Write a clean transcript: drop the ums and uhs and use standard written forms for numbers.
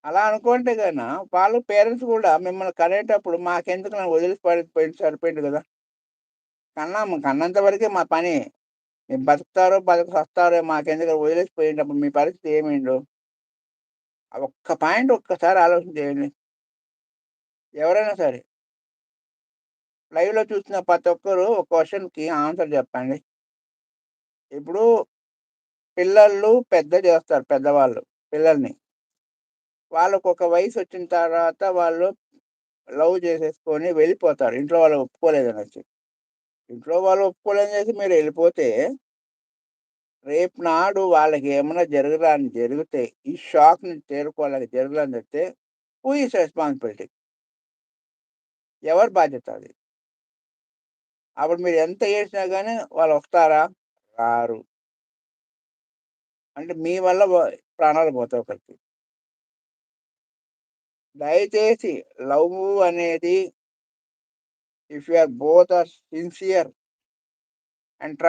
అలా అనుకుంటే గాన వాళ్ళు పేరెంట్స్ గూడా మిమ్మల్ని కనేటప్పుడు మాకెందుకులే వదిలేసి పోయింది సరిపోయింది గదా! కన్నాము. కన్నంత వరకే మా పని. మీరు బతుకుతారో, సస్తారో మాకెందుకు వదిలేసి పోయేటప్పుడు మీ పరిస్థితి ఏమైందో? ఆ ఒక్క పాయింట్ ఒక్కసారి ఆలోచన చేయండి. ఎవరైనా సరే. లైవ్‌లో చూసిన ప్రతి ఒక్కరు ఒక క్వెషన్‌కి ఆన్సర్ చెప్పండి. ఇప్పుడు పిల్లలు పెద్ద చేస్తారు పెద్దవాళ్ళు పిల్లల్ని. వాళ్ళకొక వయసొచ్చిన తర్వాత వాళ్ళు లవ్ చేసేసుకొని వెళ్ళిపోతారు. ఇంట్లో వాళ్ళు ఒప్పుకోలేదనొచ్చి. ఇంట్లో వాళ్ళు ఒప్పుకోలేదనేసి మీరెళ్ళిపోతే, రేపు నాడు వాళ్ళకేమన్నా జరిగితే, ఈ షాక్ నుంచి తేరుకోలేక జరగలేనిదైతే హూ ఈస్ రెస్పాన్సిబిలిటీ? ఎవరి బాధ్యత అది? అప్పుడు మీరు ఎంత ఏడ్చినా గాని వాళ్ళొస్తారా? రారు. అంటే మీ వల్ల ప్రాణాలు పోతాయి ఒకరికి. దయచేసి లవ్వు అనేది if you are both are sincere and trust